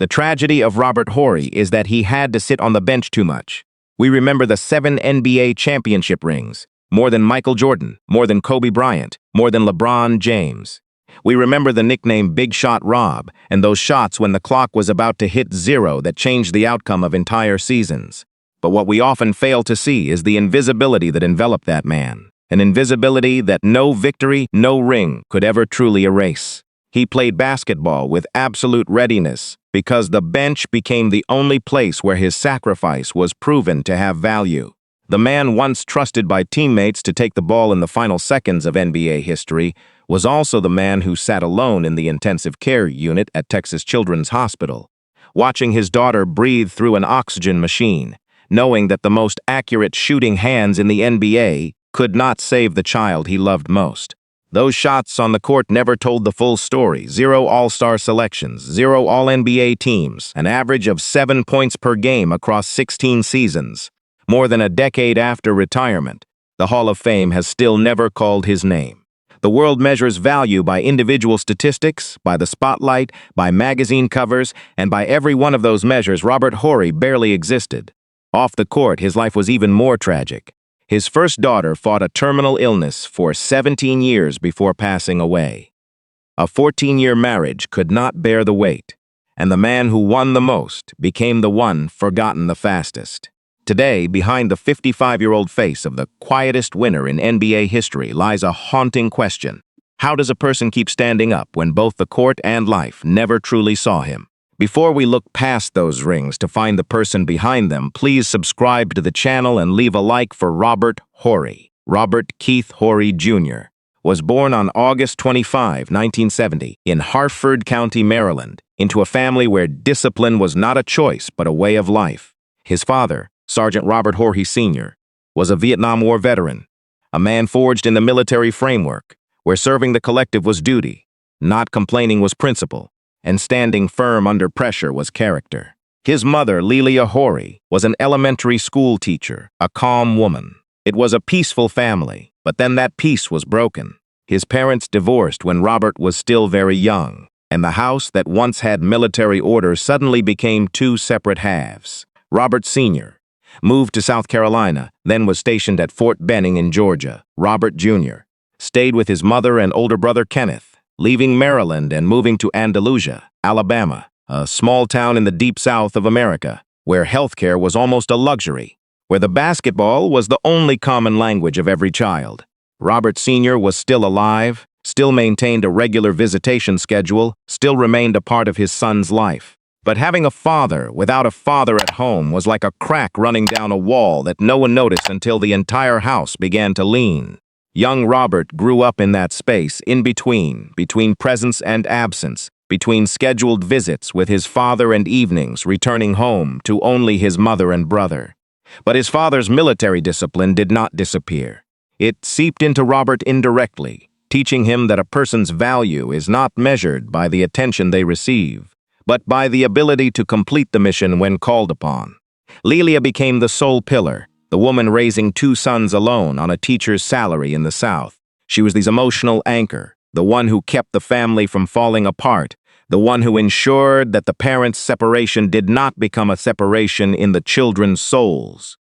The tragedy of Robert Horry is that he had to sit on the bench too much. We remember the 7 NBA championship rings, more than Michael Jordan, more than Kobe Bryant, more than LeBron James. We remember the nickname Big Shot Rob and those shots when the clock was about to hit 0 that changed the outcome of entire seasons. But what we often fail to see is the invisibility that enveloped that man, an invisibility that no victory, no ring could ever truly erase. He played basketball with absolute readiness because the bench became the only place where his sacrifice was proven to have value. The man once trusted by teammates to take the ball in the final seconds of NBA history was also the man who sat alone in the intensive care unit at Texas Children's Hospital, watching his daughter breathe through an oxygen machine, knowing that the most accurate shooting hands in the NBA could not save the child he loved most. Those shots on the court never told the full story. 0 All-Star selections, 0 All-NBA teams, an average of 7 points per game across 16 seasons. More than a decade after retirement, the Hall of Fame has still never called his name. The world measures value by individual statistics, by the spotlight, by magazine covers, and by every one of those measures, Robert Horry barely existed. Off the court, his life was even more tragic. His first daughter fought a terminal illness for 17 years before passing away. A 14-year marriage could not bear the weight, and the man who won the most became the one forgotten the fastest. Today, behind the 55-year-old face of the quietest winner in NBA history lies a haunting question. How does a person keep standing up when both the court and life never truly saw him? Before we look past those rings to find the person behind them, please subscribe to the channel and leave a like for Robert Horry. Robert Keith Horry Jr. was born on August 25, 1970, in Harford County, Maryland, into a family where discipline was not a choice but a way of life. His father, Sergeant Robert Horry Sr., was a Vietnam War veteran, a man forged in the military framework, where serving the collective was duty, not complaining was principle, and standing firm under pressure was character. His mother, Lelia Horry, was an elementary school teacher, a calm woman. It was a peaceful family, but then that peace was broken. His parents divorced when Robert was still very young, and the house that once had military order suddenly became 2 separate halves. Robert Sr. moved to South Carolina, then was stationed at Fort Benning in Georgia. Robert Jr. stayed with his mother and older brother Kenneth, leaving Maryland and moving to Andalusia, Alabama, a small town in the deep south of America, where healthcare was almost a luxury, where the basketball was the only common language of every child. Robert Sr. was still alive, still maintained a regular visitation schedule, still remained a part of his son's life. But having a father without a father at home was like a crack running down a wall that no one noticed until the entire house began to lean. Young Robert grew up in that space, in between presence and absence, between scheduled visits with his father and evenings returning home to only his mother and brother. But his father's military discipline did not disappear. It seeped into Robert indirectly, teaching him that a person's value is not measured by the attention they receive, but by the ability to complete the mission when called upon. Lelia became the sole pillar, the woman raising 2 sons alone on a teacher's salary in the South. She was the emotional anchor, the one who kept the family from falling apart, the one who ensured that the parents' separation did not become a separation in the children's souls.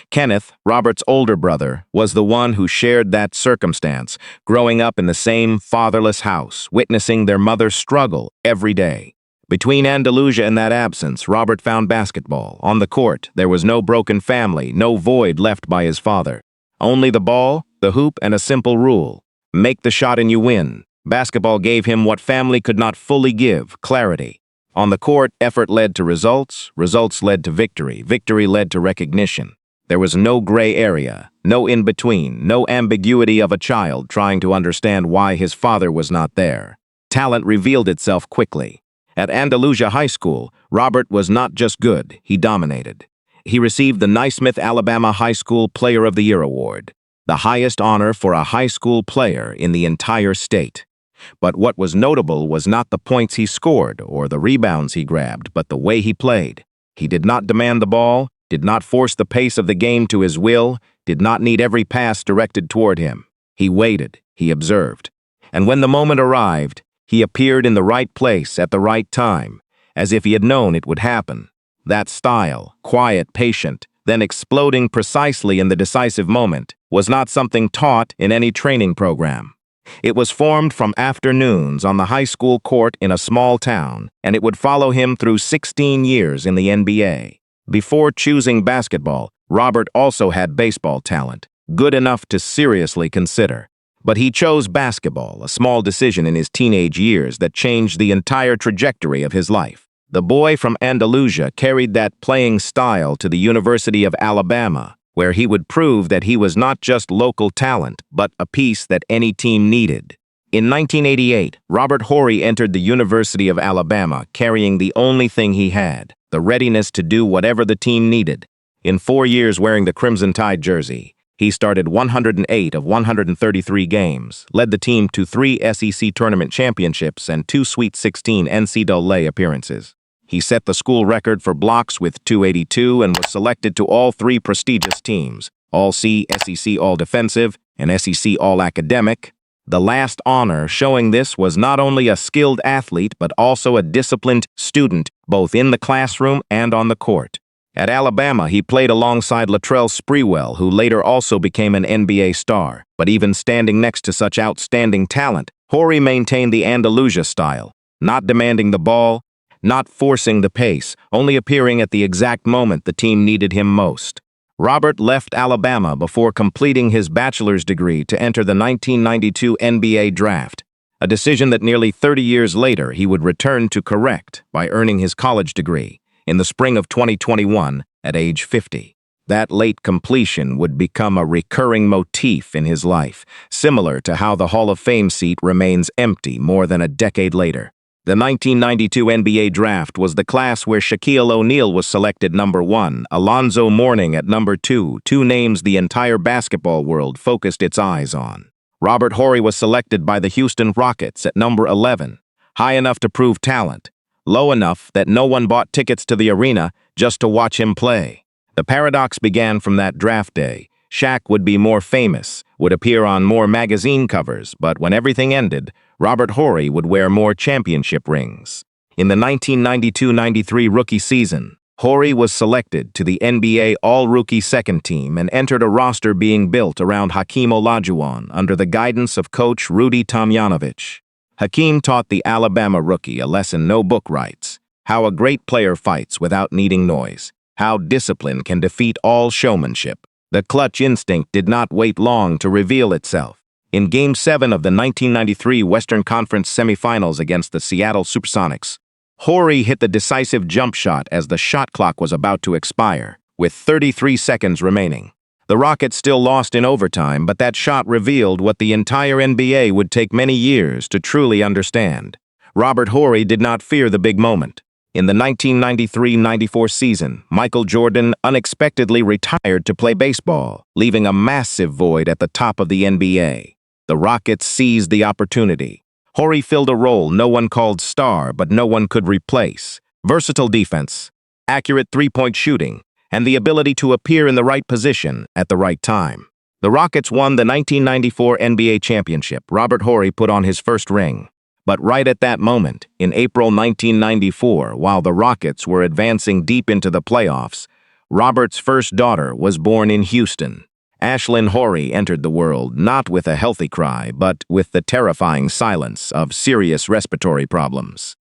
Kenneth, Robert's older brother, was the one who shared that circumstance, growing up in the same fatherless house, witnessing their mother's struggle every day. Between Andalusia and that absence, Robert found basketball. On the court, there was no broken family, no void left by his father. Only the ball, the hoop, and a simple rule: make the shot and you win. Basketball gave him what family could not fully give: clarity. On the court, effort led to results, results led to victory, victory led to recognition. There was no gray area, no in-between, no ambiguity of a child trying to understand why his father was not there. Talent revealed itself quickly. At Andalusia High School, Robert was not just good, he dominated. He received the Naismith, Alabama High School Player of the Year award, the highest honor for a high school player in the entire state. But what was notable was not the points he scored or the rebounds he grabbed, but the way he played. He did not demand the ball, did not force the pace of the game to his will, did not need every pass directed toward him. He waited, he observed. And when the moment arrived, he appeared in the right place at the right time, as if he had known it would happen. That style, quiet, patient, then exploding precisely in the decisive moment, was not something taught in any training program. It was formed from afternoons on the high school court in a small town, and it would follow him through 16 years in the NBA. Before choosing basketball, Robert also had baseball talent, good enough to seriously consider. But he chose basketball, a small decision in his teenage years that changed the entire trajectory of his life. The boy from Andalusia carried that playing style to the University of Alabama, where he would prove that he was not just local talent, but a piece that any team needed. In 1988, Robert Horry entered the University of Alabama carrying the only thing he had, the readiness to do whatever the team needed. In 4 years wearing the Crimson Tide jersey, he started 108 of 133 games, led the team to 3 SEC tournament championships and 2 Sweet 16 NCAA appearances. He set the school record for blocks with 282 and was selected to all 3 prestigious teams, All-C, SEC All-Defensive, and SEC All-Academic. The last honor showing this was not only a skilled athlete but also a disciplined student, both in the classroom and on the court. At Alabama, he played alongside Latrell Sprewell, who later also became an NBA star. But even standing next to such outstanding talent, Horry maintained the Andalusia style, not demanding the ball, not forcing the pace, only appearing at the exact moment the team needed him most. Robert left Alabama before completing his bachelor's degree to enter the 1992 NBA draft, a decision that nearly 30 years later he would return to correct by earning his college degree in the spring of 2021 at age 50. That late completion would become a recurring motif in his life, similar to how the Hall of Fame seat remains empty more than a decade later. The 1992 NBA draft was the class where Shaquille O'Neal was selected number 1, Alonzo Mourning at number 2, 2 names the entire basketball world focused its eyes on. Robert Horry was selected by the Houston Rockets at number 11, high enough to prove talent, low enough that no one bought tickets to the arena just to watch him play. The paradox began from that draft day. Shaq would be more famous, would appear on more magazine covers, but when everything ended, Robert Horry would wear more championship rings. In the 1992-93 rookie season, Horry was selected to the NBA All-Rookie Second Team and entered a roster being built around Hakeem Olajuwon under the guidance of coach Rudy Tomjanovich. Hakeem taught the Alabama rookie a lesson no book writes: how a great player fights without needing noise, how discipline can defeat all showmanship. The clutch instinct did not wait long to reveal itself. In Game 7 of the 1993 Western Conference semifinals against the Seattle Supersonics, Horry hit the decisive jump shot as the shot clock was about to expire, with 33 seconds remaining. The Rockets still lost in overtime, but that shot revealed what the entire NBA would take many years to truly understand. Robert Horry did not fear the big moment. In the 1993-94 season, Michael Jordan unexpectedly retired to play baseball, leaving a massive void at the top of the NBA. The Rockets seized the opportunity. Horry filled a role no one called star, but no one could replace. Versatile defense, accurate three-point shooting, and the ability to appear in the right position at the right time. The Rockets won the 1994 NBA championship. Robert Horry put on his first ring. But right at that moment, in April 1994, while the Rockets were advancing deep into the playoffs, Robert's first daughter was born in Houston. Ashlin Horry entered the world not with a healthy cry, but with the terrifying silence of serious respiratory problems.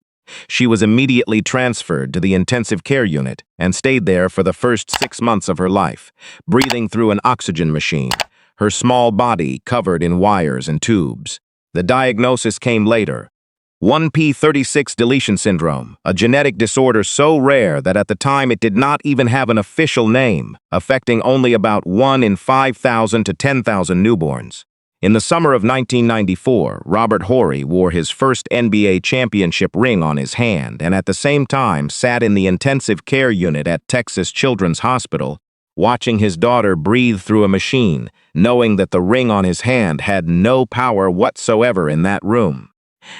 She was immediately transferred to the intensive care unit and stayed there for the first 6 months of her life, breathing through an oxygen machine, her small body covered in wires and tubes. The diagnosis came later: 1p36 deletion syndrome, a genetic disorder so rare that at the time it did not even have an official name, affecting only about 1 in 5,000 to 10,000 newborns. In the summer of 1994, Robert Horry wore his first NBA championship ring on his hand and at the same time sat in the intensive care unit at Texas Children's Hospital, watching his daughter breathe through a machine, knowing that the ring on his hand had no power whatsoever in that room.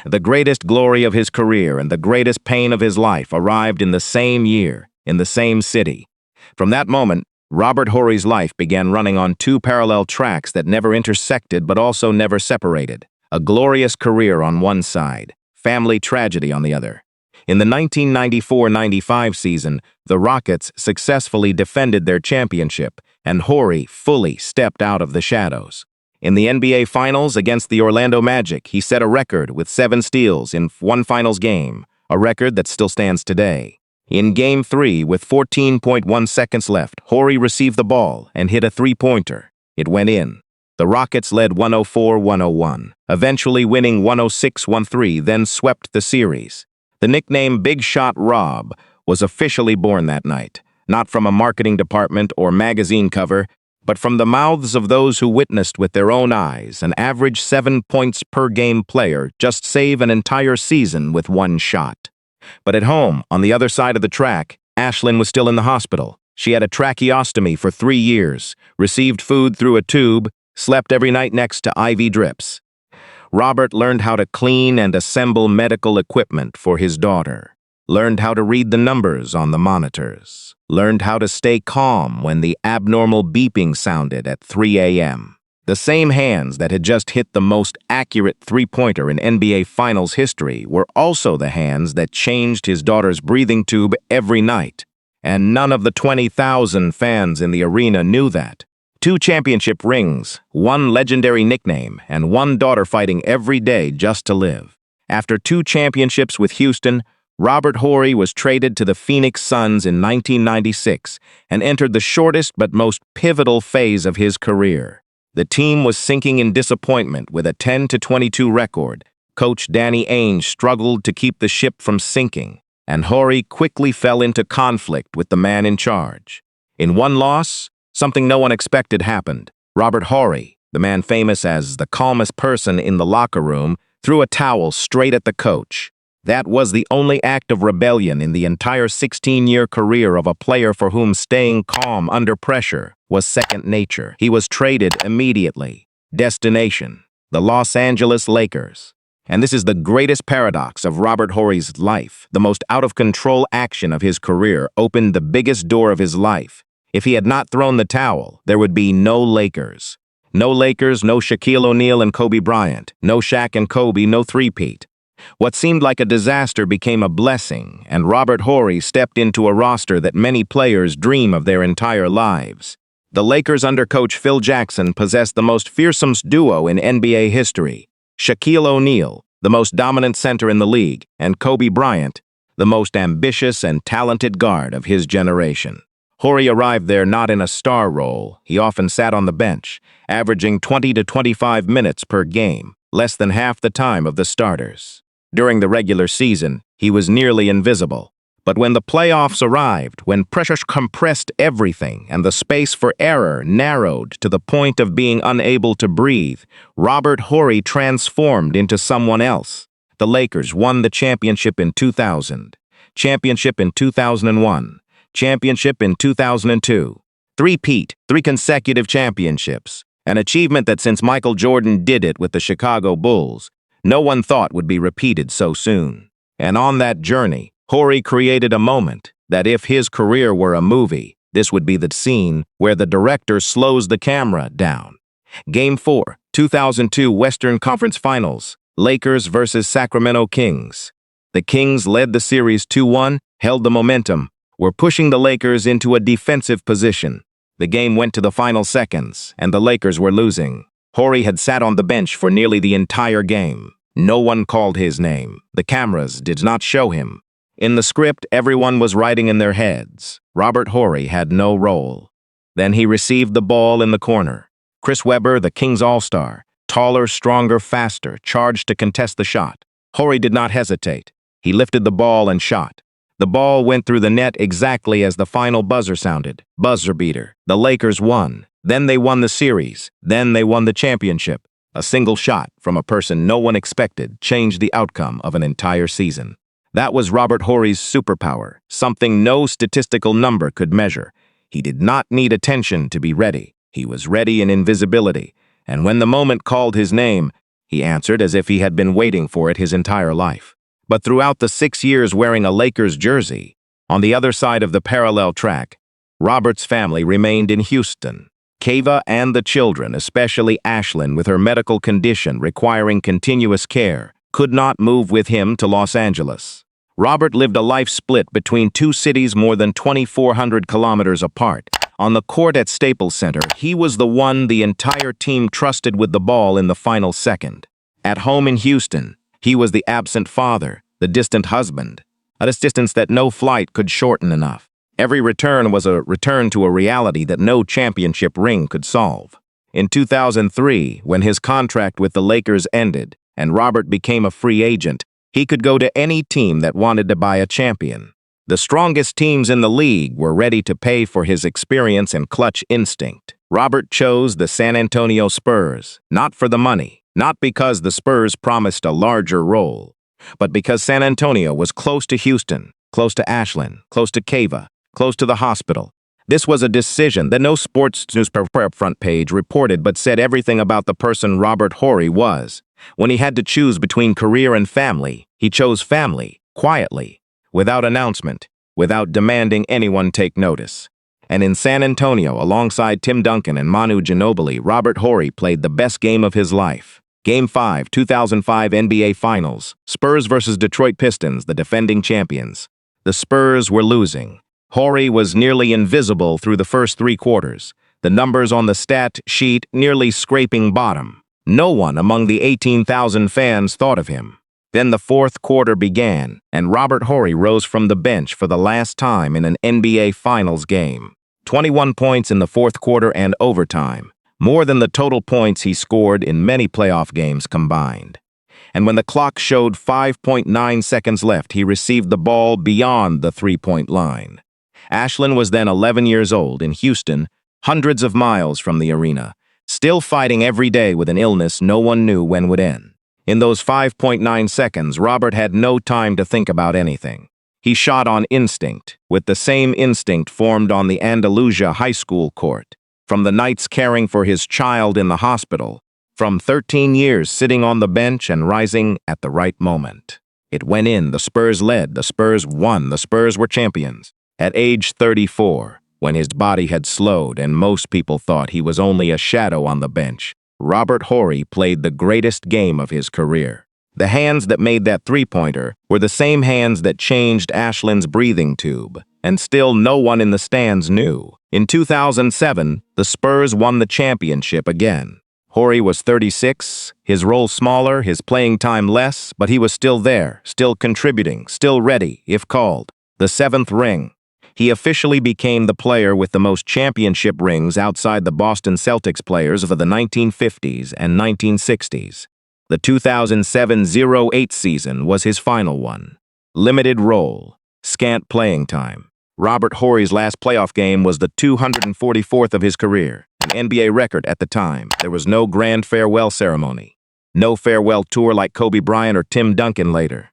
The greatest glory of his career and the greatest pain of his life arrived in the same year, in the same city. From that moment, Robert Horry's life began running on 2 parallel tracks that never intersected but also never separated. A glorious career on one side, family tragedy on the other. In the 1994-95 season, the Rockets successfully defended their championship, and Horry fully stepped out of the shadows. In the NBA Finals against the Orlando Magic, he set a record with 7 steals in one finals game, a record that still stands today. In Game 3, with 14.1 seconds left, Horry received the ball and hit a three-pointer. It went in. The Rockets led 104-101, eventually winning 106-103, then swept the series. The nickname Big Shot Rob was officially born that night, not from a marketing department or magazine cover, but from the mouths of those who witnessed with their own eyes an average 7 points per game player just save an entire season with one shot. But at home, on the other side of the track, Ashlin was still in the hospital. She had a tracheostomy for 3 years, received food through a tube, slept every night next to IV drips. Robert learned how to clean and assemble medical equipment for his daughter, learned how to read the numbers on the monitors, learned how to stay calm when the abnormal beeping sounded at 3 a.m. The same hands that had just hit the most accurate three-pointer in NBA Finals history were also the hands that changed his daughter's breathing tube every night. And none of the 20,000 fans in the arena knew that. 2 championship rings, 1 legendary nickname, and 1 daughter fighting every day just to live. After 2 championships with Houston, Robert Horry was traded to the Phoenix Suns in 1996 and entered the shortest but most pivotal phase of his career. The team was sinking in disappointment with a 10-22 record. Coach Danny Ainge struggled to keep the ship from sinking, and Horry quickly fell into conflict with the man in charge. In one loss, something no one expected happened. Robert Horry, the man famous as the calmest person in the locker room, threw a towel straight at the coach. That was the only act of rebellion in the entire 16-year career of a player for whom staying calm under pressure was second nature. He was traded immediately. Destination: the Los Angeles Lakers. And this is the greatest paradox of Robert Horry's life. The most out-of-control action of his career opened the biggest door of his life. If he had not thrown the towel, there would be no Lakers. No Lakers, no Shaquille O'Neal and Kobe Bryant. No Shaq and Kobe, no three-peat. What seemed like a disaster became a blessing, and Robert Horry stepped into a roster that many players dream of their entire lives. The Lakers under coach Phil Jackson possessed the most fearsome duo in NBA history. Shaquille O'Neal, the most dominant center in the league, and Kobe Bryant, the most ambitious and talented guard of his generation. Horry arrived there not in a star role. He often sat on the bench, averaging 20 to 25 minutes per game, less than half the time of the starters. During the regular season, he was nearly invisible. But when the playoffs arrived, when pressure compressed everything and the space for error narrowed to the point of being unable to breathe, Robert Horry transformed into someone else. The Lakers won the championship in 2000, championship in 2001, championship in 2002. Three-peat, 3 consecutive championships, an achievement that since Michael Jordan did it with the Chicago Bulls, no one thought would be repeated so soon. And on that journey, Horry created a moment that if his career were a movie, this would be the scene where the director slows the camera down. Game 4, 2002 Western Conference Finals, Lakers versus Sacramento Kings. The Kings led the series 2-1, held the momentum, were pushing the Lakers into a defensive position. The game went to the final seconds, and the Lakers were losing. Horry had sat on the bench for nearly the entire game. No one called his name. The cameras did not show him. In the script, everyone was writing in their heads. Robert Horry had no role. Then he received the ball in the corner. Chris Webber, the Kings All-Star, taller, stronger, faster, charged to contest the shot. Horry did not hesitate. He lifted the ball and shot. The ball went through the net exactly as the final buzzer sounded. Buzzer beater. The Lakers won. Then they won the series. Then they won the championship. A single shot from a person no one expected changed the outcome of an entire season. That was Robert Horry's superpower, something no statistical number could measure. He did not need attention to be ready. He was ready in invisibility, and when the moment called his name, he answered as if he had been waiting for it his entire life. But throughout the 6 years wearing a Lakers jersey, on the other side of the parallel track, Robert's family remained in Houston. Kava and the children, especially Ashlin with her medical condition requiring continuous care, could not move with him to Los Angeles. Robert lived a life split between two cities more than 2,400 kilometers apart. On the court at Staples Center, he was the one the entire team trusted with the ball in the final second. At home in Houston, he was the absent father, the distant husband, a distance that no flight could shorten enough. Every return was a return to a reality that no championship ring could solve. In 2003, when his contract with the Lakers ended and Robert became a free agent, he could go to any team that wanted to buy a champion. The strongest teams in the league were ready to pay for his experience and clutch instinct. Robert chose the San Antonio Spurs, not for the money, not because the Spurs promised a larger role, but because San Antonio was close to Houston, close to Ashlin, close to Cava, close to the hospital. This was a decision that no sports newspaper front page reported but said everything about the person Robert Horry was. When he had to choose between career and family, he chose family, quietly, without announcement, without demanding anyone take notice. And in San Antonio, alongside Tim Duncan and Manu Ginobili, Robert Horry played the best game of his life. Game 5, 2005 NBA Finals, Spurs versus Detroit Pistons, the defending champions. The Spurs were losing. Horry was nearly invisible through the first 3 quarters, the numbers on the stat sheet nearly scraping bottom. No one among the 18,000 fans thought of him. Then the fourth quarter began, and Robert Horry rose from the bench for the last time in an NBA Finals game. 21 points in the fourth quarter and overtime, more than the total points he scored in many playoff games combined. And when the clock showed 5.9 seconds left, he received the ball beyond the three-point line. Ashlin was then 11 years old in Houston, hundreds of miles from the arena, still fighting every day with an illness no one knew when would end. In those 5.9 seconds, Robert had no time to think about anything. He shot on instinct, with the same instinct formed on the Andalusia high school court, from the nights caring for his child in the hospital, from 13 years sitting on the bench and rising at the right moment. It went in, the Spurs led, the Spurs won, the Spurs were champions. At age 34, when his body had slowed and most people thought he was only a shadow on the bench, Robert Horry played the greatest game of his career. The hands that made that three-pointer were the same hands that changed Ashlin's breathing tube, and still no one in the stands knew. In 2007, the Spurs won the championship again. Horry was 36, his role smaller, his playing time less, but he was still there, still contributing, still ready, if called. The 7th ring. He officially became the player with the most championship rings outside the Boston Celtics players of the 1950s and 1960s. The 2007-08 season was his final one. Limited role, scant playing time. Robert Horry's last playoff game was the 244th of his career, an NBA record at the time. There was no grand farewell ceremony, no farewell tour like Kobe Bryant or Tim Duncan later.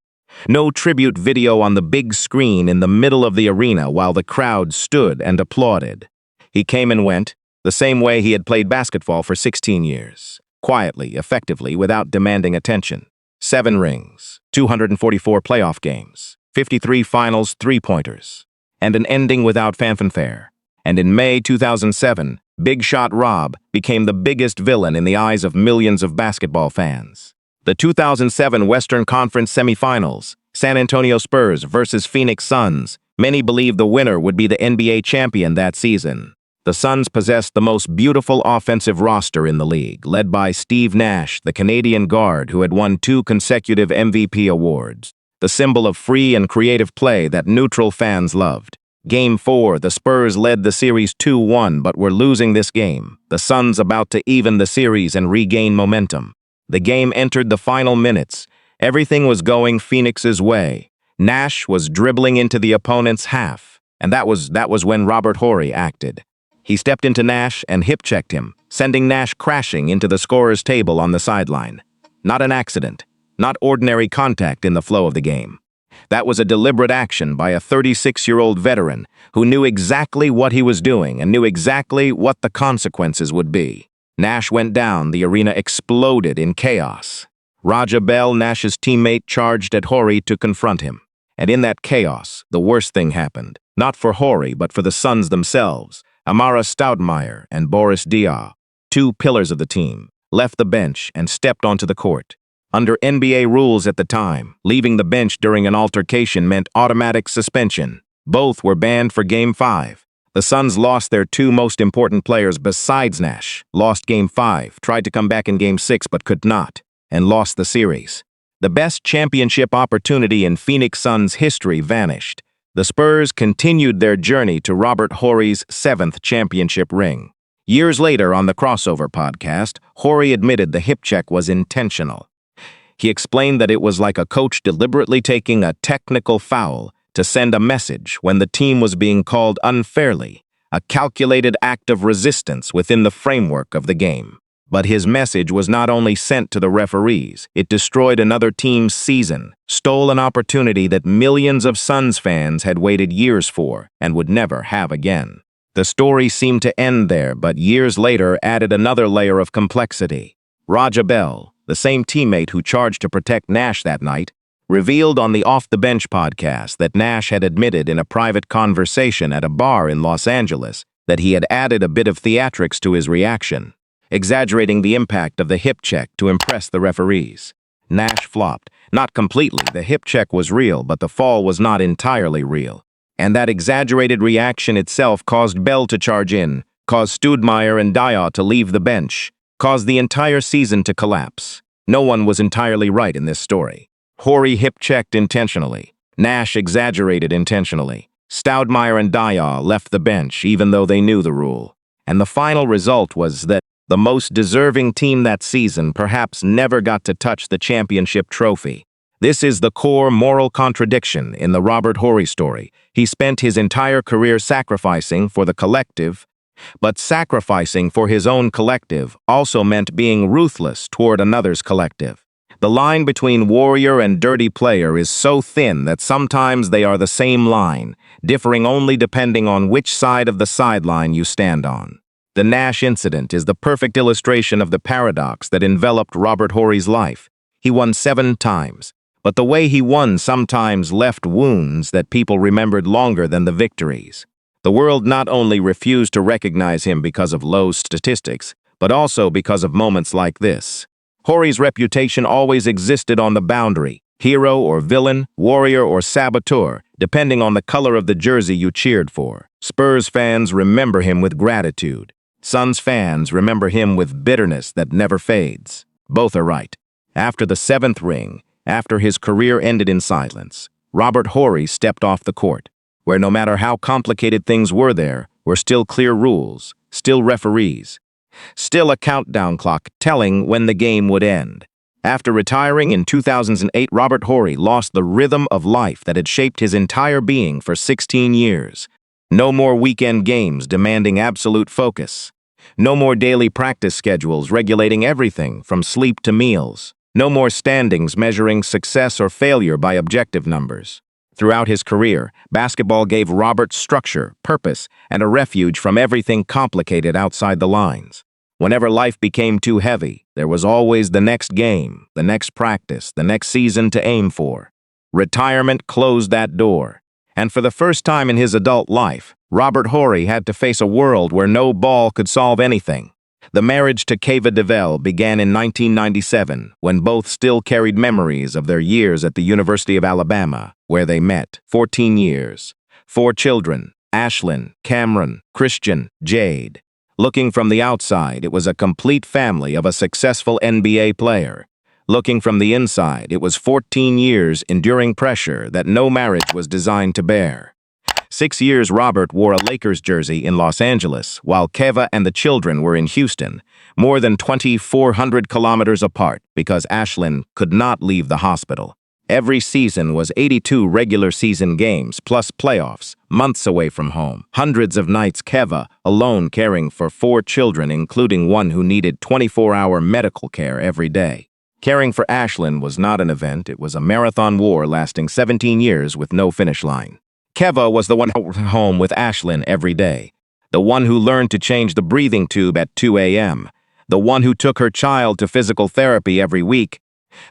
No tribute video on the big screen in the middle of the arena while the crowd stood and applauded. He came and went, the same way he had played basketball for 16 years, quietly, effectively, without demanding attention. 7 rings, 244 playoff games, 53 finals three-pointers, and an ending without fanfare. And in May 2007, Big Shot Rob became the biggest villain in the eyes of millions of basketball fans. The 2007 Western Conference semifinals, San Antonio Spurs versus Phoenix Suns. Many believed the winner would be the NBA champion that season. The Suns possessed the most beautiful offensive roster in the league, led by Steve Nash, the Canadian guard who had won 2 consecutive MVP awards, the symbol of free and creative play that neutral fans loved. Game 4, the Spurs led the series 2-1 but were losing this game, the Suns about to even the series and regain momentum. The game entered the final minutes. Everything was going Phoenix's way. Nash was dribbling into the opponent's half, and that was when Robert Horry acted. He stepped into Nash and hip-checked him, sending Nash crashing into the scorer's table on the sideline. Not an accident, not ordinary contact in the flow of the game. That was a deliberate action by a 36-year-old veteran who knew exactly what he was doing and knew exactly what the consequences would be. Nash went down, the arena exploded in chaos. Raja Bell, Nash's teammate, charged at Horry to confront him. And in that chaos, the worst thing happened. Not for Horry, but for the Suns themselves. Amara Stoudemire and Boris Diaw, 2 pillars of the team, left the bench and stepped onto the court. Under NBA rules at the time, leaving the bench during an altercation meant automatic suspension. Both were banned for Game 5. The Suns lost their two most important players besides Nash, lost Game 5, tried to come back in Game 6 but could not, and lost the series. The best championship opportunity in Phoenix Suns history vanished. The Spurs continued their journey to Robert Horry's 7th championship ring. Years later on the Crossover podcast, Horry admitted the hip check was intentional. He explained that it was like a coach deliberately taking a technical foul to send a message when the team was being called unfairly, a calculated act of resistance within the framework of the game. But his message was not only sent to the referees, it destroyed another team's season, stole an opportunity that millions of Suns fans had waited years for and would never have again. The story seemed to end there, but years later added another layer of complexity. Raja Bell, the same teammate who charged to protect Nash that night, revealed on the Off the Bench podcast that Nash had admitted in a private conversation at a bar in Los Angeles that he had added a bit of theatrics to his reaction, exaggerating the impact of the hip check to impress the referees. Nash flopped. Not completely. The hip check was real, but the fall was not entirely real. And that exaggerated reaction itself caused Bell to charge in, caused Stoudemire and Diaw to leave the bench, caused the entire season to collapse. No one was entirely right in this story. Horry hip-checked intentionally. Nash exaggerated intentionally. Stoudemire and Diaw left the bench even though they knew the rule. And the final result was that the most deserving team that season perhaps never got to touch the championship trophy. This is the core moral contradiction in the Robert Horry story. He spent his entire career sacrificing for the collective, but sacrificing for his own collective also meant being ruthless toward another's collective. The line between warrior and dirty player is so thin that sometimes they are the same line, differing only depending on which side of the sideline you stand on. The Nash incident is the perfect illustration of the paradox that enveloped Robert Horry's life. He won 7 times, but the way he won sometimes left wounds that people remembered longer than the victories. The world not only refused to recognize him because of low statistics, but also because of moments like this. Horry's reputation always existed on the boundary, hero or villain, warrior or saboteur, depending on the color of the jersey you cheered for. Spurs fans remember him with gratitude. Suns fans remember him with bitterness that never fades. Both are right. After the 7th ring, after his career ended in silence, Robert Horry stepped off the court, where no matter how complicated things there were still clear rules, still referees, still a countdown clock telling when the game would end. After retiring in 2008, Robert Horry lost the rhythm of life that had shaped his entire being for 16 years. No more weekend games demanding absolute focus. No more daily practice schedules regulating everything from sleep to meals. No more standings measuring success or failure by objective numbers. Throughout his career, basketball gave Robert structure, purpose, and a refuge from everything complicated outside the lines. Whenever life became too heavy, there was always the next game, the next practice, the next season to aim for. Retirement closed that door. And for the first time in his adult life, Robert Horry had to face a world where no ball could solve anything. The marriage to Keva DeVell began in 1997, when both still carried memories of their years at the University of Alabama, where they met. 14 years. 4 children, Ashlin, Cameron, Christian, Jade. Looking from the outside, it was a complete family of a successful NBA player. Looking from the inside, it was 14 years enduring pressure that no marriage was designed to bear. 6 years Robert wore a Lakers jersey in Los Angeles, while Keva and the children were in Houston, more than 2,400 kilometers apart because Ashlin could not leave the hospital. Every season was 82 regular season games, plus playoffs, months away from home. Hundreds of nights Keva, alone caring for 4 children, including one who needed 24-hour medical care every day. Caring for Ashlin was not an event, it was a marathon war lasting 17 years with no finish line. Keva was the one home with Ashlin every day, the one who learned to change the breathing tube at 2 a.m., the one who took her child to physical therapy every week,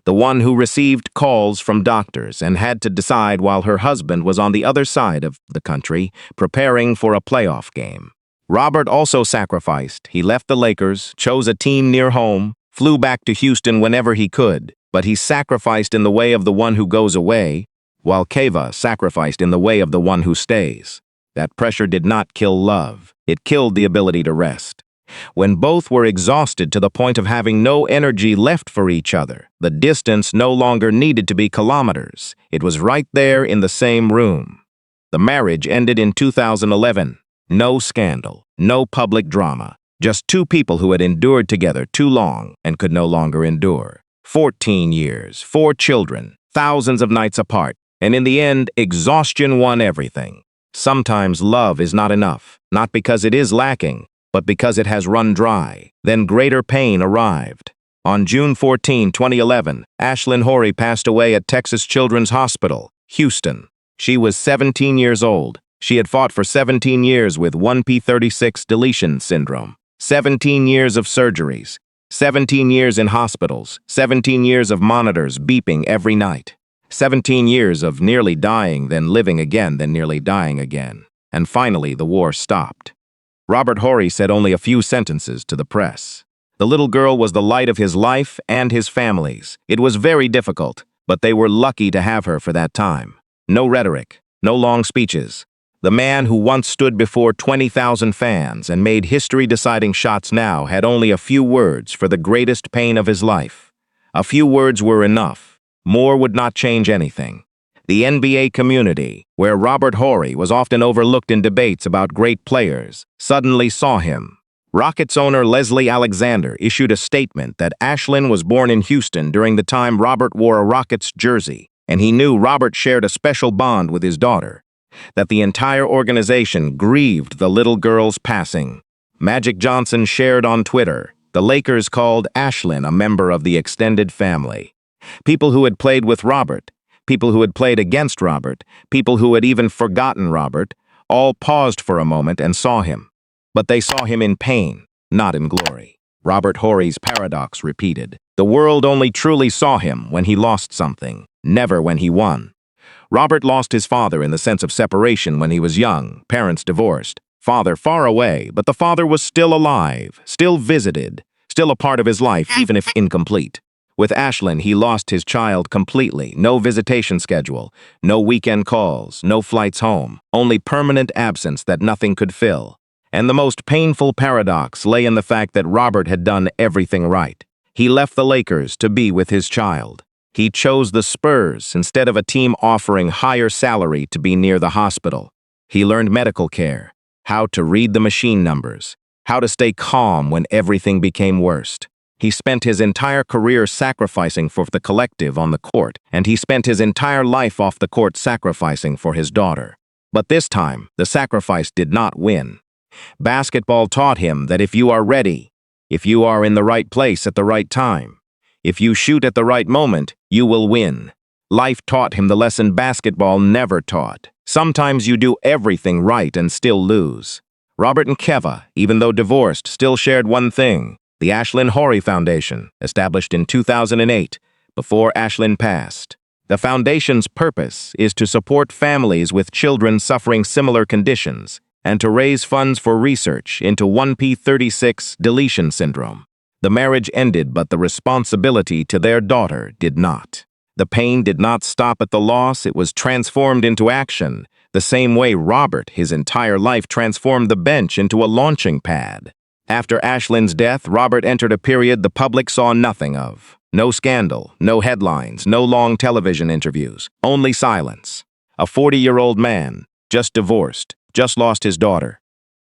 the one who received calls from doctors and had to decide while her husband was on the other side of the country preparing for a playoff game. Robert also sacrificed. He left the Lakers, chose a team near home, flew back to Houston whenever he could, but he sacrificed in the way of the one who goes away, while Keva sacrificed in the way of the one who stays. That pressure did not kill love. It killed the ability to rest. When both were exhausted to the point of having no energy left for each other, the distance no longer needed to be kilometers. It was right there in the same room. The marriage ended in 2011. No scandal, no public drama. Just two people who had endured together too long and could no longer endure. 14 years, 4 children, thousands of nights apart, and in the end, exhaustion won everything. Sometimes love is not enough, not because it is lacking, but because it has run dry. Then greater pain arrived. On June 14, 2011, Ashlin Horry passed away at Texas Children's Hospital, Houston. She was 17 years old. She had fought for 17 years with 1p36 deletion syndrome. 17 years of surgeries. 17 years in hospitals. 17 years of monitors beeping every night. 17 years of nearly dying, then living again, then nearly dying again. And finally, the war stopped. Robert Horry said only a few sentences to the press. The little girl was the light of his life and his family's. It was very difficult, but they were lucky to have her for that time. No rhetoric, no long speeches. The man who once stood before 20,000 fans and made history-deciding shots now had only a few words for the greatest pain of his life. A few words were enough. More would not change anything. The NBA community, where Robert Horry was often overlooked in debates about great players, suddenly saw him. Rockets owner Leslie Alexander issued a statement that Ashlin was born in Houston during the time Robert wore a Rockets jersey, and he knew Robert shared a special bond with his daughter. That the entire organization grieved the little girl's passing. Magic Johnson shared on Twitter, the Lakers called Ashlin a member of the extended family. People who had played with Robert, people who had played against Robert, people who had even forgotten Robert, all paused for a moment and saw him. But they saw him in pain, not in glory. Robert Horry's paradox repeated. The world only truly saw him when he lost something, never when he won. Robert lost his father in the sense of separation when he was young, parents divorced. Father far away, but the father was still alive, still visited, still a part of his life, even if incomplete. With Ashlin, he lost his child completely. No visitation schedule, no weekend calls, no flights home, only permanent absence that nothing could fill. And the most painful paradox lay in the fact that Robert had done everything right. He left the Lakers to be with his child. He chose the Spurs instead of a team offering higher salary to be near the hospital. He learned medical care, how to read the machine numbers, how to stay calm when everything became worst. He spent his entire career sacrificing for the collective on the court, and he spent his entire life off the court sacrificing for his daughter. But this time, the sacrifice did not win. Basketball taught him that if you are ready, if you are in the right place at the right time, if you shoot at the right moment, you will win. Life taught him the lesson basketball never taught. Sometimes you do everything right and still lose. Robert and Keva, even though divorced, still shared one thing. The Ashlin Horry Foundation, established in 2008, before Ashlin passed. The foundation's purpose is to support families with children suffering similar conditions and to raise funds for research into 1p36 deletion syndrome. The marriage ended, but the responsibility to their daughter did not. The pain did not stop at the loss, it was transformed into action, the same way Robert, his entire life, transformed the bench into a launching pad. After Ashlin's death, Robert entered a period the public saw nothing of. No scandal, no headlines, no long television interviews, only silence. A 40-year-old man, just divorced, just lost his daughter.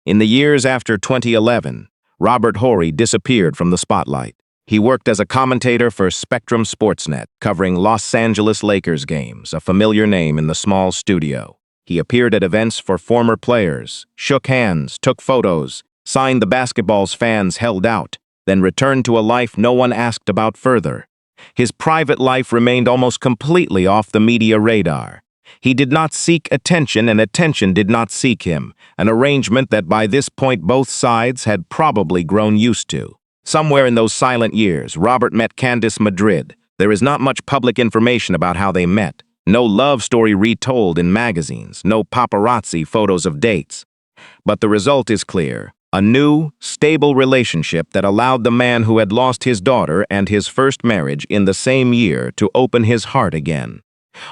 In the years after 2011, Robert Horry disappeared from the spotlight. He worked as a commentator for Spectrum Sportsnet, covering Los Angeles Lakers games, a familiar name in the small studio. He appeared at events for former players, shook hands, took photos, signed the basketballs fans held out, then returned to a life no one asked about further. His private life remained almost completely off the media radar. He did not seek attention, and attention did not seek him, an arrangement that by this point both sides had probably grown used to. Somewhere in those silent years, Robert met Candice Madrid. There is not much public information about how they met. No love story retold in magazines, no paparazzi photos of dates. But the result is clear. A new, stable relationship that allowed the man who had lost his daughter and his first marriage in the same year to open his heart again.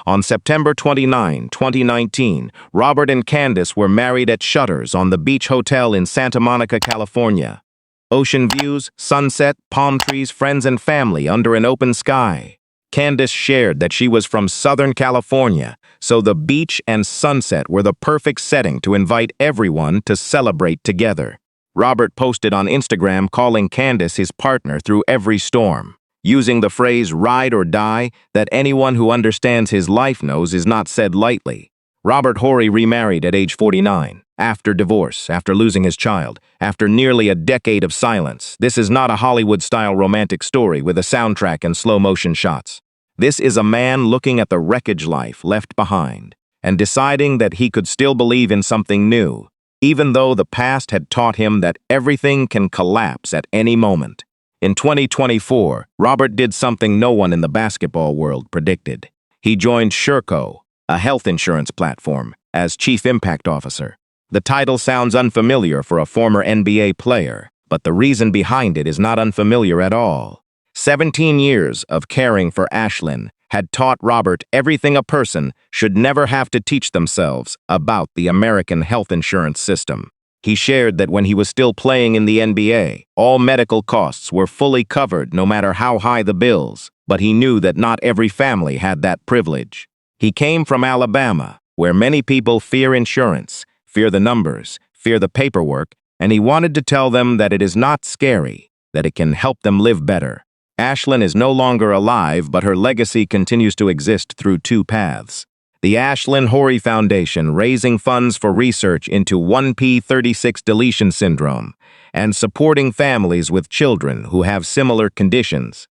On September 29, 2019, Robert and Candace were married at Shutters on the Beach Hotel in Santa Monica, California. Ocean views, sunset, palm trees, friends and family under an open sky. Candace shared that she was from Southern California, so the beach and sunset were the perfect setting to invite everyone to celebrate together. Robert posted on Instagram calling Candace his partner through every storm, using the phrase ride or die that anyone who understands his life knows is not said lightly. Robert Horry remarried at age 49, after divorce, after losing his child, after nearly a decade of silence. This is not a Hollywood-style romantic story with a soundtrack and slow-motion shots. This is a man looking at the wreckage life left behind and deciding that he could still believe in something new, even though the past had taught him that everything can collapse at any moment. In 2024, Robert did something no one in the basketball world predicted. He joined Sherco, a health insurance platform, as Chief Impact Officer. The title sounds unfamiliar for a former NBA player, but the reason behind it is not unfamiliar at all. 17 years of caring for Ashlin had taught Robert everything a person should never have to teach themselves about the American health insurance system. He shared that when he was still playing in the NBA, all medical costs were fully covered no matter how high the bills, but he knew that not every family had that privilege. He came from Alabama, where many people fear insurance, fear the numbers, fear the paperwork, and he wanted to tell them that it is not scary, that it can help them live better. Ashlin is no longer alive, but her legacy continues to exist through two paths. The Ashlin Horry Foundation, raising funds for research into 1p36 deletion syndrome and supporting families with children who have similar conditions.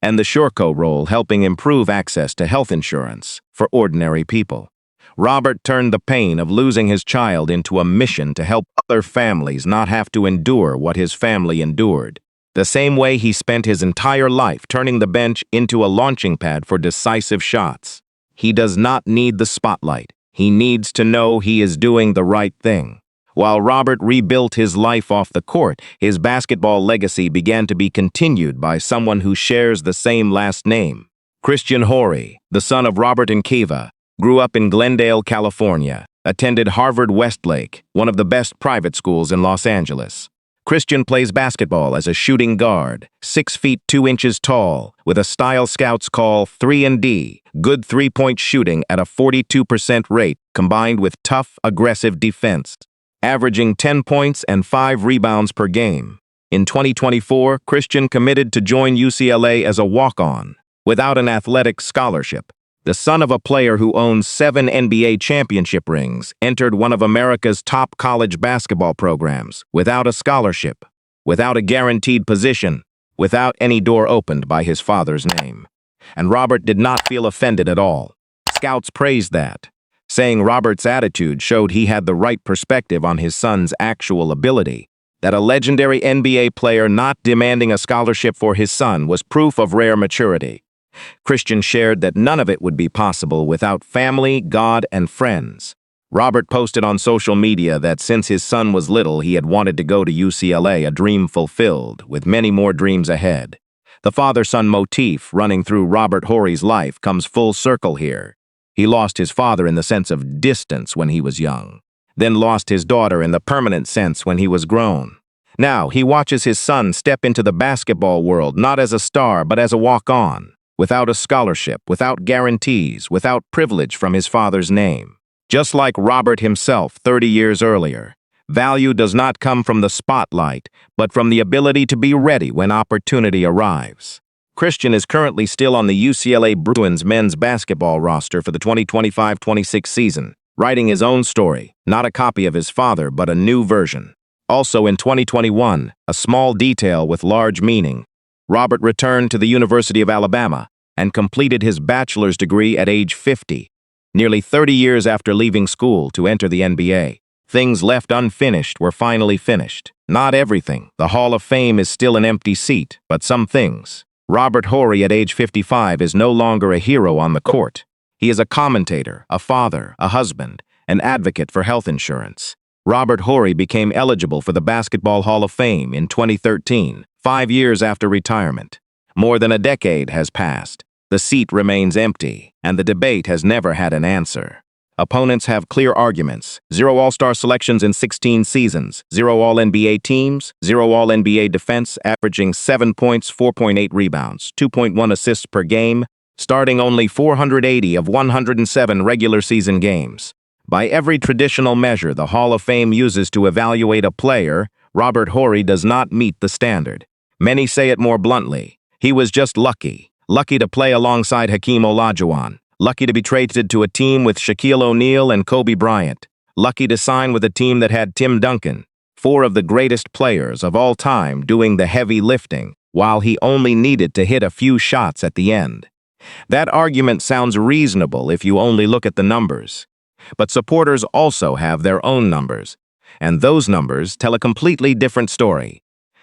And the Sherco role, helping improve access to health insurance for ordinary people. Robert turned the pain of losing his child into a mission to help other families not have to endure what his family endured. The same way he spent his entire life turning the bench into a launching pad for decisive shots. He does not need the spotlight. He needs to know he is doing the right thing. While Robert rebuilt his life off the court, his basketball legacy began to be continued by someone who shares the same last name. Christian Horry, the son of Robert and Kiva, grew up in Glendale, California, attended Harvard Westlake, one of the best private schools in Los Angeles. Christian plays basketball as a shooting guard, 6 feet 2 inches tall, with a style scouts call 3&D, good three-point shooting at a 42% rate, combined with tough, aggressive defense, averaging 10 points and 5 rebounds per game. In 2024, Christian committed to join UCLA as a walk-on, without an athletic scholarship. The son of a player who owns 7 NBA championship rings, entered one of America's top college basketball programs, without a scholarship, without a guaranteed position, without any door opened by his father's name. And Robert did not feel offended at all. Scouts praised that, saying Robert's attitude showed he had the right perspective on his son's actual ability, that a legendary NBA player not demanding a scholarship for his son was proof of rare maturity. Christian shared that none of it would be possible without family, God, and friends. Robert posted on social media that since his son was little, he had wanted to go to UCLA, a dream fulfilled, with many more dreams ahead. The father-son motif running through Robert Horry's life comes full circle here. He lost his father in the sense of distance when he was young, then lost his daughter in the permanent sense when he was grown. Now, he watches his son step into the basketball world not as a star but as a walk-on, without a scholarship, without guarantees, without privilege from his father's name. Just like Robert himself 30 years earlier, value does not come from the spotlight, but from the ability to be ready when opportunity arrives. Christian is currently still on the UCLA Bruins men's basketball roster for the 2025-26 season, writing his own story, not a copy of his father, but a new version. Also in 2021, a small detail with large meaning, Robert returned to the University of Alabama and completed his bachelor's degree at age 50, nearly 30 years after leaving school to enter the NBA. Things left unfinished were finally finished. Not everything. The Hall of Fame is still an empty seat, but some things. Robert Horry at age 55 is no longer a hero on the court. He is a commentator, a father, a husband, an advocate for health insurance. Robert Horry became eligible for the Basketball Hall of Fame in 2013, 5 years after retirement. More than a decade has passed. The seat remains empty, and the debate has never had an answer. Opponents have clear arguments: 0 All-Star selections in 16 seasons, 0 All-NBA teams, 0 All-NBA defense, averaging 7 points, 4.8 rebounds, 2.1 assists per game, starting only 480 of 107 regular season games. By every traditional measure the Hall of Fame uses to evaluate a player, Robert Horry does not meet the standard. Many say it more bluntly: he was just lucky. Lucky to play alongside Hakeem Olajuwon. Lucky to be traded to a team with Shaquille O'Neal and Kobe Bryant. Lucky to sign with a team that had Tim Duncan, 4 of the greatest players of all time, doing the heavy lifting, while he only needed to hit a few shots at the end. That argument sounds reasonable if you only look at the numbers. But supporters also have their own numbers, and those numbers tell a completely different story.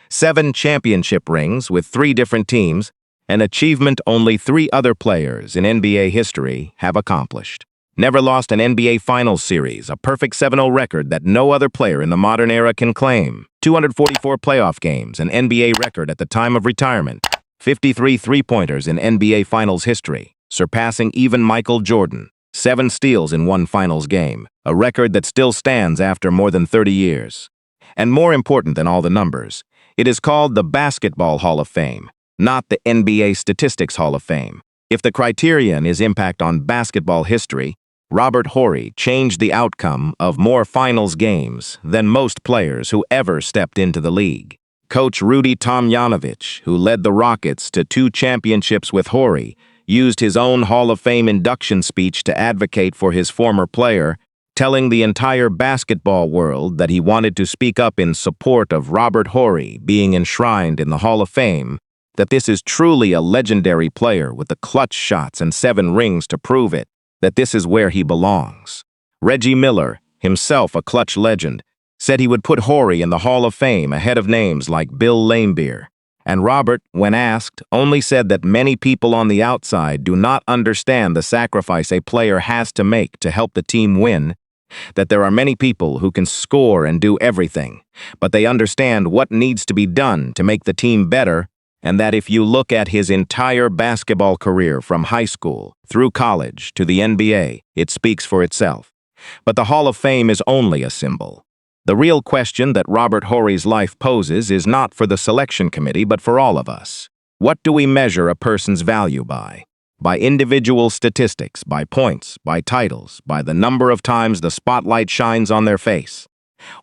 7 championship rings with 3 different teams, an achievement only 3 other players in NBA history have accomplished. Never lost an NBA Finals series, a perfect 7-0 record that no other player in the modern era can claim. 244 playoff games, an NBA record at the time of retirement. 53 three-pointers in NBA Finals history, surpassing even Michael Jordan. 7 steals in 1 Finals game, a record that still stands after more than 30 years. And more important than all the numbers, it is called the Basketball Hall of Fame, not the NBA Statistics Hall of Fame. If the criterion is impact on basketball history, Robert Horry changed the outcome of more finals games than most players who ever stepped into the league. Coach Rudy Tomjanovich, who led the Rockets to 2 championships with Horry, used his own Hall of Fame induction speech to advocate for his former player, telling the entire basketball world that he wanted to speak up in support of Robert Horry being enshrined in the Hall of Fame, that this is truly a legendary player with the clutch shots and 7 rings to prove it, that this is where he belongs. Reggie Miller, himself a clutch legend, said he would put Horry in the Hall of Fame ahead of names like Bill Laimbeer. And Robert, when asked, only said that many people on the outside do not understand the sacrifice a player has to make to help the team win, that there are many people who can score and do everything, but they understand what needs to be done to make the team better, and that if you look at his entire basketball career from high school through college to the NBA, it speaks for itself. But the Hall of Fame is only a symbol. The real question that Robert Horry's life poses is not for the selection committee, but for all of us. What do we measure a person's value by? By individual statistics, by points, by titles, by the number of times the spotlight shines on their face?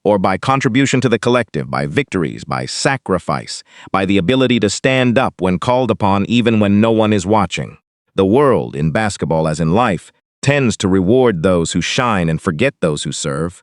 Or by contribution to the collective, by victories, by sacrifice, by the ability to stand up when called upon even when no one is watching? The world, in basketball as in life, tends to reward those who shine and forget those who serve.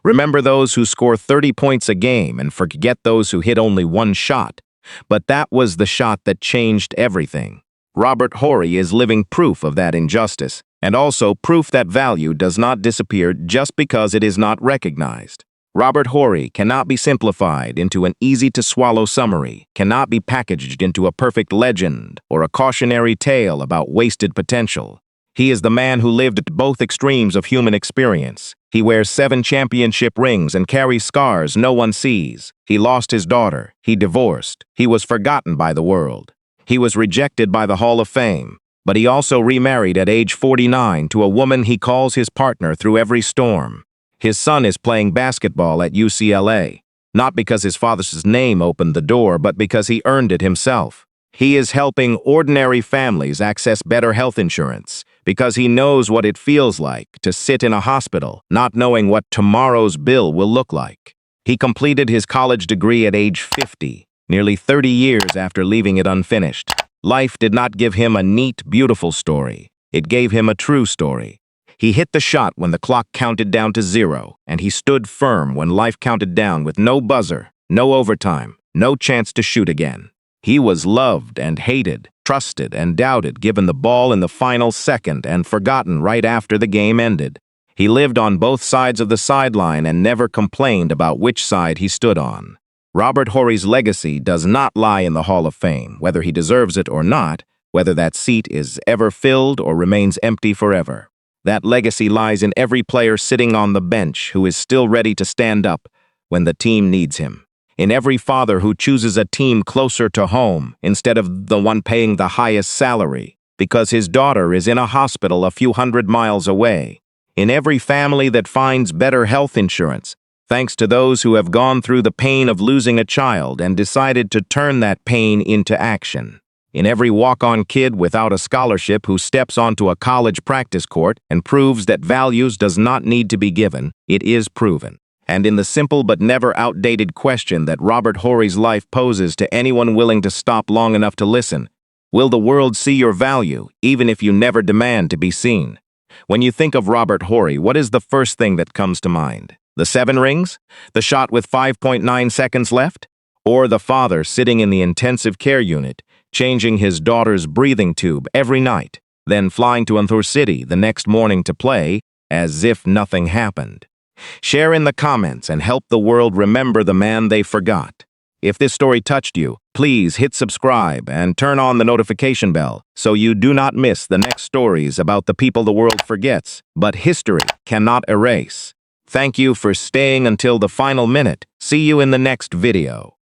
Remember those who score 30 points a game and forget those who hit only 1 shot. But that was the shot that changed everything. Robert Horry is living proof of that injustice, and also proof that value does not disappear just because it is not recognized. Robert Horry cannot be simplified into an easy-to-swallow summary, cannot be packaged into a perfect legend or a cautionary tale about wasted potential. He is the man who lived at both extremes of human experience. He wears 7 championship rings and carries scars no one sees. He lost his daughter. He divorced. He was forgotten by the world. He was rejected by the Hall of Fame. But he also remarried at age 49 to a woman he calls his partner through every storm. His son is playing basketball at UCLA, not because his father's name opened the door, but because he earned it himself. He is helping ordinary families access better health insurance because he knows what it feels like to sit in a hospital not knowing what tomorrow's bill will look like. He completed his college degree at age 50, nearly 30 years after leaving it unfinished. Life did not give him a neat, beautiful story. It gave him a true story. He hit the shot when the clock counted down to 0, and he stood firm when life counted down with no buzzer, no overtime, no chance to shoot again. He was loved and hated, trusted and doubted, given the ball in the final second and forgotten right after the game ended. He lived on both sides of the sideline and never complained about which side he stood on. Robert Horry's legacy does not lie in the Hall of Fame, whether he deserves it or not, whether that seat is ever filled or remains empty forever. That legacy lies in every player sitting on the bench who is still ready to stand up when the team needs him. In every father who chooses a team closer to home instead of the one paying the highest salary because his daughter is in a hospital a few hundred miles away. In every family that finds better health insurance, thanks to those who have gone through the pain of losing a child and decided to turn that pain into action. In every walk-on kid without a scholarship who steps onto a college practice court and proves that values does not need to be given, it is proven. And in the simple but never outdated question that Robert Horry's life poses to anyone willing to stop long enough to listen, will the world see your value, even if you never demand to be seen? When you think of Robert Horry, what is the first thing that comes to mind? The 7 rings? The shot with 5.9 seconds left? Or the father sitting in the intensive care unit, changing his daughter's breathing tube every night, then flying to Andalusia City the next morning to play as if nothing happened? Share in the comments and help the world remember the man they forgot. If this story touched you, please hit subscribe and turn on the notification bell so you do not miss the next stories about the people the world forgets, but history cannot erase. Thank you for staying until the final minute. See you in the next video.